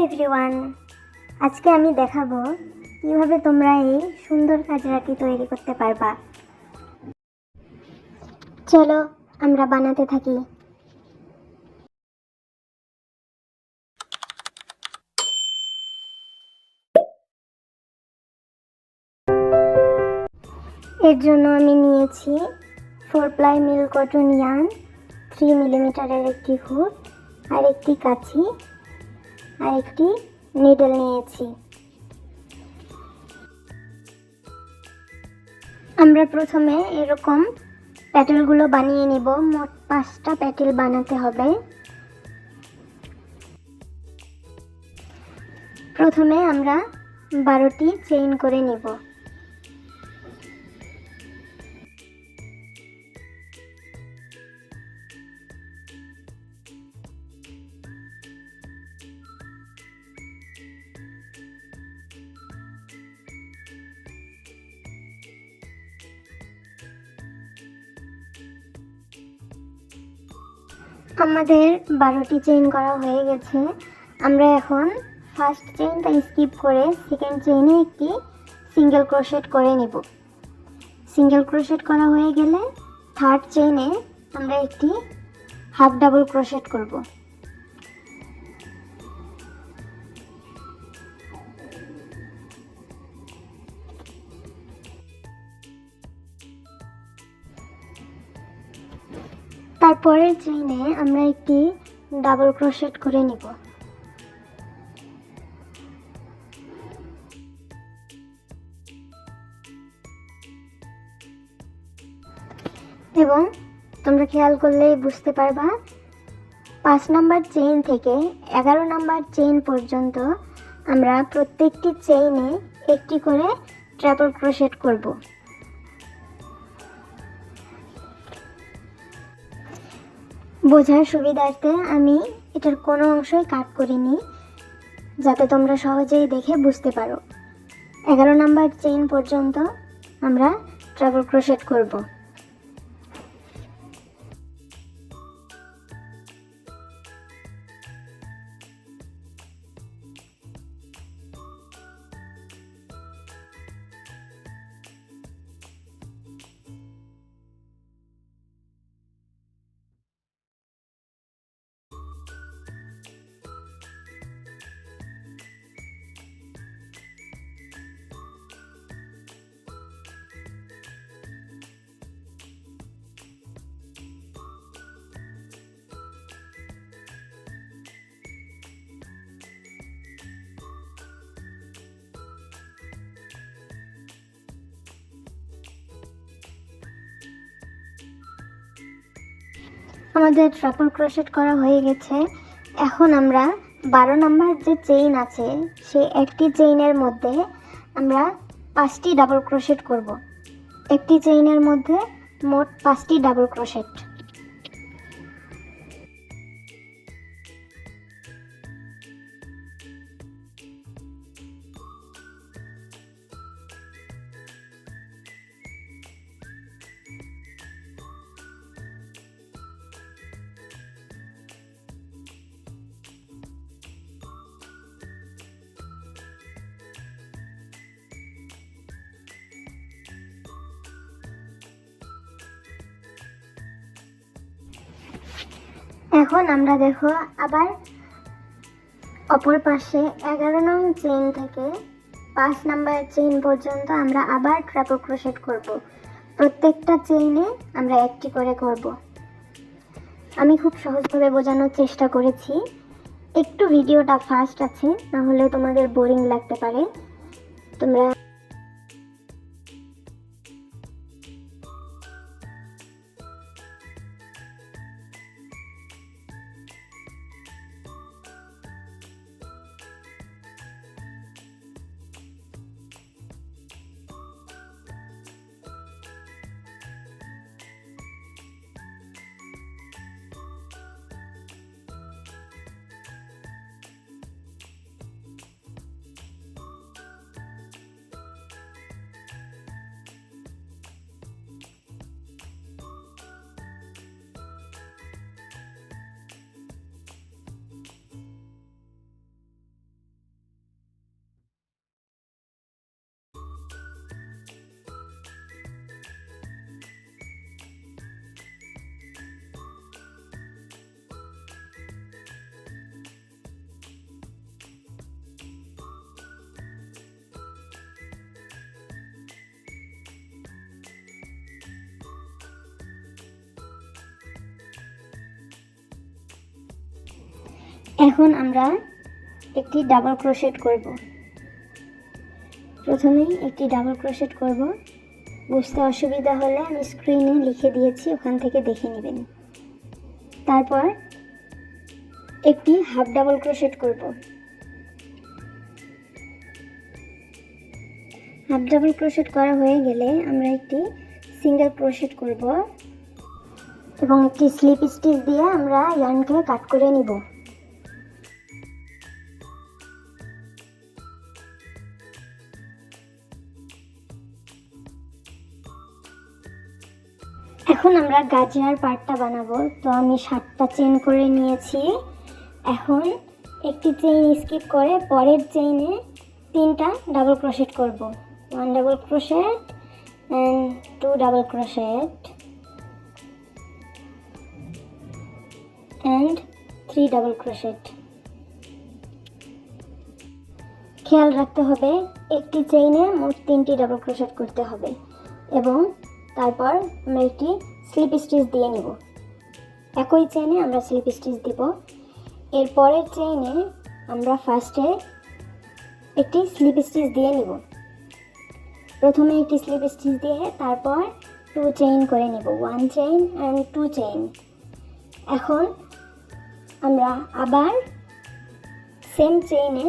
Everyone, আজকে আমি দেখাবো কিভাবে তোমরা এই সুন্দর কাজরাটি তৈরি করতে পারবা। চলো আমরা বানাতে থাকি। এর জন্য আমি নিয়েছি 4 প্লাই মিল কটন ইয়ার্ন, 3 মিলিমিটারের একটি হুক, আর একটি কাঁচি, আর একটি নিডল নিয়েছি। আমরা প্রথমে এরকম প্যাটেলগুলো বানিয়ে নিব। মোট 5টা প্যাটেল বানাতে হবে। প্রথমে আমরা 12টি চেইন করে নিব। আমাদের 12টি চেইন করা হয়ে গেছে। আমরা এখন ফার্স্ট চেইনটা স্কিপ করে সেকেন্ড চেইনে একটি সিঙ্গেল ক্রোশেট করে নিব। সিঙ্গেল ক্রোশেট করা হয়ে গেলে থার্ড চেইনে আমরা একটি হাফ ডাবল ক্রোশেট করব। তারপরের চেইনে আমরা একটি ডাবল ক্রোশেট করে নিব। এবং তোমরা খেয়াল করলেই বুঝতে পারবা 5 নাম্বার চেইন থেকে 11 নাম্বার চেইন পর্যন্ত আমরা প্রত্যেকটি চেইনে একটি করে ট্রিপল ক্রোশেট করব। বোঝার সুবিধার্থে আমি এটার কোনো অংশই কাট করিনি, যাতে তোমরা সহজেই দেখে বুঝতে পারো। 11 নাম্বার চেইন পর্যন্ত আমরা ট্রিপল ক্রোশেট করব। আমাদের ট্রিপল ক্রোশেট করা হয়ে গেছে। এখন আমরা 12 নাম্বার যে চেইন আছে সেই একটি চেইনের মধ্যে আমরা 5টি ডাবল ক্রোশেট করব। একটি চেইনের মধ্যে মোট 5টি ডাবল ক্রোশেট। এখন আমরা দেখো আবার অপর পাশে 11 নং চেইন থেকে 5 নাম্বার চেইন পর্যন্ত আমরা আবার ট্রিপল ক্রোশেট করব। প্রত্যেকটা চেইনে আমরা একটি করে করব। আমি খুব সহজভাবে বোঝানোর চেষ্টা করেছি। একটু ভিডিওটা ফাস্ট আছে, না হলে তোমাদের বোরিং লাগতে পারে। তোমরা এখন আমরা একটি ডাবল ক্রোশেট করব। প্রথমেই একটি ডাবল ক্রোশেট করব। বুঝতে অসুবিধা হলে আমি স্ক্রিনে লিখে দিয়েছি, ওখান থেকে দেখে নেবেন। তারপর একটি হাফ ডাবল ক্রোশেট করব। হাফ ডাবল ক্রোশেট করা হয়ে গেলে আমরা একটি সিঙ্গেল ক্রোশেট করব এবং একটি স্লিপ স্টিচ দিয়ে আমরা ইয়ার্নকে কাট করে নিব। এখন আমরা গাজরার পার্টটা বানাবো। তো আমি 7টা চেইন করে নিয়েছি। এখন একটি চেইন স্কিপ করে পরের চেইনে 3টা ডাবল ক্রোশেট করব। 1 double crochet and 2 double crochet and 3 double crochet. খেয়াল রাখতে হবে একটি চেইনে মোট 3টি ডাবল ক্রোশেট করতে হবে এবং তারপর আমরা একটি স্লিপ স্টিচ দিয়ে নিব। একই চেইনে আমরা স্লিপ স্টিচ দিব। এর পরের চেইনে আমরা ফার্স্টে একটি স্লিপ স্টিচ দিয়ে নিব। প্রথমে একটি স্লিপ স্টিচ দিয়ে তারপর 2 চেইন করে নিব, 1 চেইন and 2 চেইন। এখন আমরা আবার সেম চেইনে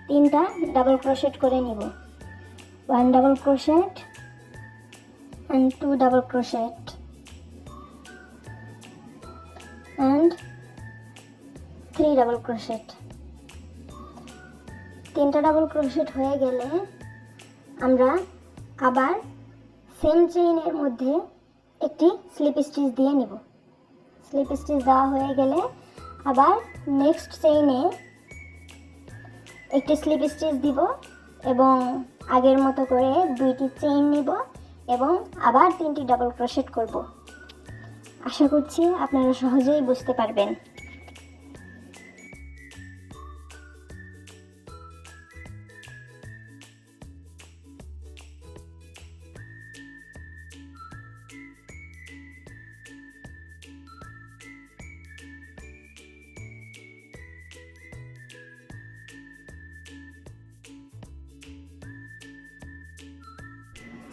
3টা ডাবল ক্রোশেট করে নিব, 1 double crochet and 2 double crochet and 3 double crochet। 3টা ডাবল ক্রোশেট হয়ে গেলে আমরা আবার সেম চেইনের মধ্যে একটি স্লিপ স্টিচ দিয়ে নিব। স্লিপ স্টিচ দেওয়া হয়ে গেলে আবার নেক্সট চেইনে একটি স্লিপ স্টিচ দিব এবং আগের মতো করে 2টি চেইন নিব এবং আবার 3টি ডাবল ক্রোশেট করব। আশা করছি আপনারা সহজেই বুঝতে পারবেন।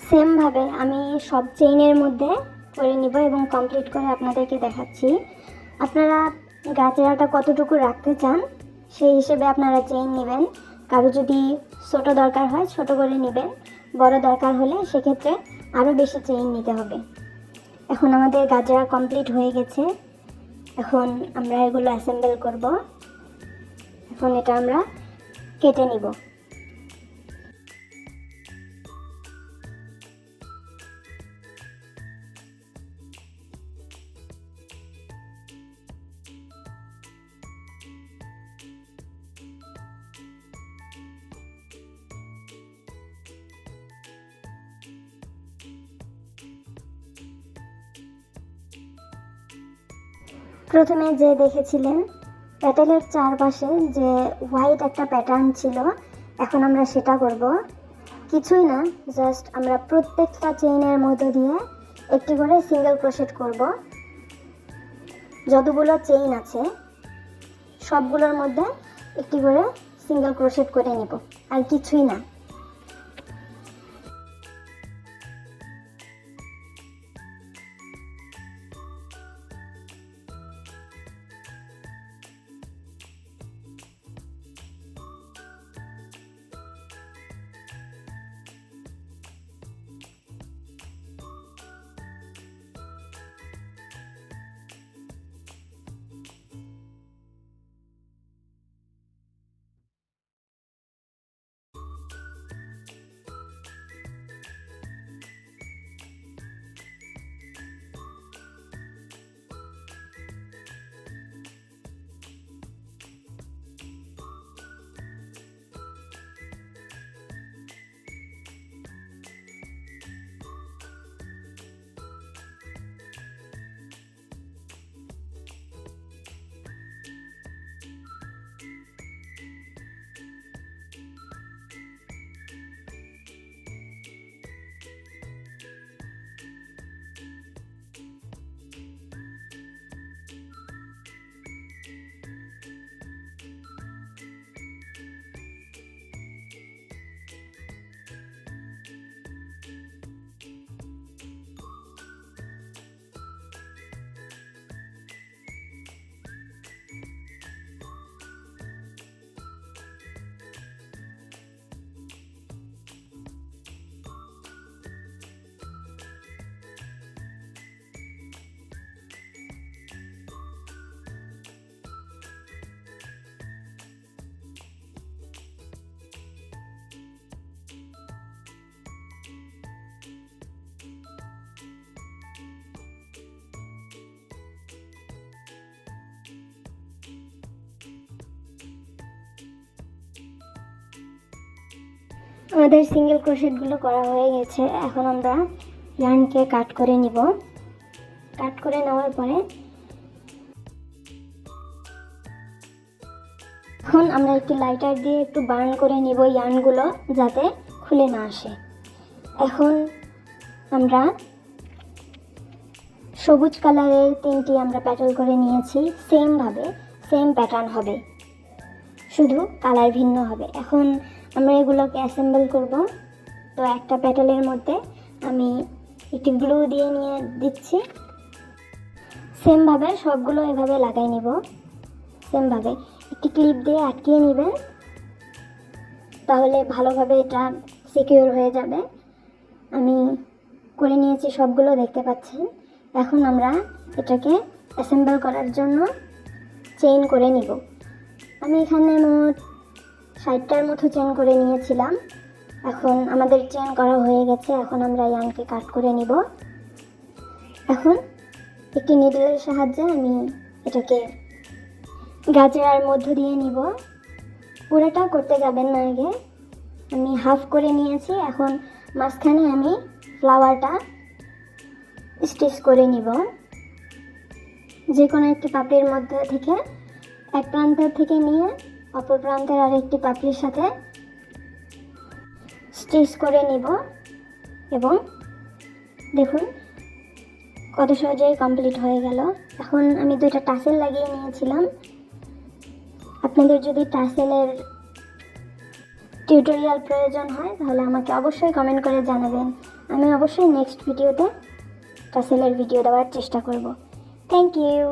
সেমভাবে আমি সব চেইনের মধ্যে করে নিব এবং কমপ্লিট করে আপনাদেরকে দেখাচ্ছি। আপনারা গাজরাটা কতটুকু রাখতে চান সেই হিসেবে আপনারা চেইন নেবেন। কারো যদি ছোট দরকার হয় ছোট করে নেবেন, বড় দরকার হলে সেক্ষেত্রে আরও বেশি চেইন নিতে হবে। এখন আমাদের গাজরা কমপ্লিট হয়ে গেছে। এখন আমরা এগুলো অ্যাসেম্বল করব। এখন এটা আমরা কেটে নিব। প্রথমে যে দেখেছিলেন প্যাটেলের চারপাশে যে হোয়াইট একটা প্যাটার্ন ছিল, এখন আমরা সেটা করব। কিছুই না, জাস্ট আমরা প্রত্যেকটা চেইনের মধ্য দিয়ে একটি করে সিঙ্গেল ক্রোশেট করব। যতগুলো চেইন আছে সবগুলোর মধ্যে একটি করে সিঙ্গেল ক্রোশেট করে নিব, আর কিছুই না। আমাদের সিঙ্গেল ক্রোশেটগুলো করা হয়ে গেছে। এখন আমরা ইয়ার্নকে কাট করে নিব। কাট করে নেওয়ার পরে এখন আমরা একটি লাইটার দিয়ে একটু বার্ন করে নিব ইয়ার্নগুলো, যাতে খুলে না আসে। এখন আমরা সবুজ কালারের 3টি আমরা প্যাটার্ন করে নিয়েছি। সেমভাবে সেম প্যাটার্ন হবে, শুধু কালার ভিন্ন হবে। এখন আমরা এগুলোকে অ্যাসেম্বল করব। তো একটা প্যাটার্নের মধ্যে আমি একটি গ্লু দিয়ে নিয়ে দিচ্ছি। সেমভাবে সবগুলো এভাবে লাগাই নিব। সেমভাবে একটি ক্লিপ দিয়ে আটকিয়ে নেবেন, তাহলে ভালোভাবে এটা সিকিউর হয়ে যাবে। আমি করে নিয়েছি সবগুলো, দেখতে পাচ্ছেন। এখন আমরা এটাকে অ্যাসেম্বল করার জন্য চেইন করে নিব। আমি এখানে মোট 60টার মতো চেইন করে নিয়েছিলাম। এখন আমাদের চেইন করা হয়ে গেছে। এখন আমরা ইয়ার্নকে কাট করে নিব। এখন একটি নিডলের সাহায্যে আমি এটাকে গাজরার মধ্য দিয়ে নিব। পুরোটা করতে যাবেন না, আগে আমি হাফ করে নিয়েছি। এখন মাঝখানে আমি ফ্লাওয়ারটা স্টিচ করে নিব। যে কোনো একটি পাপড়ির মধ্যে থেকে এক প্রান্তের থেকে নিয়ে অপর প্রান্তের আরেকটি পাপড়ির সাথে স্টিচ করে নিব। এবং দেখুন কত সহজেই কমপ্লিট হয়ে গেল। এখন আমি 2টা টাসেল লাগিয়ে নিয়েছিলাম। আপনাদের যদি টাসেলের টিউটোরিয়াল প্রয়োজন হয় তাহলে আমাকে অবশ্যই কমেন্ট করে জানাবেন। আমি অবশ্যই নেক্সট ভিডিওতে টাসেলের ভিডিও দেওয়ার চেষ্টা করব। Thank you.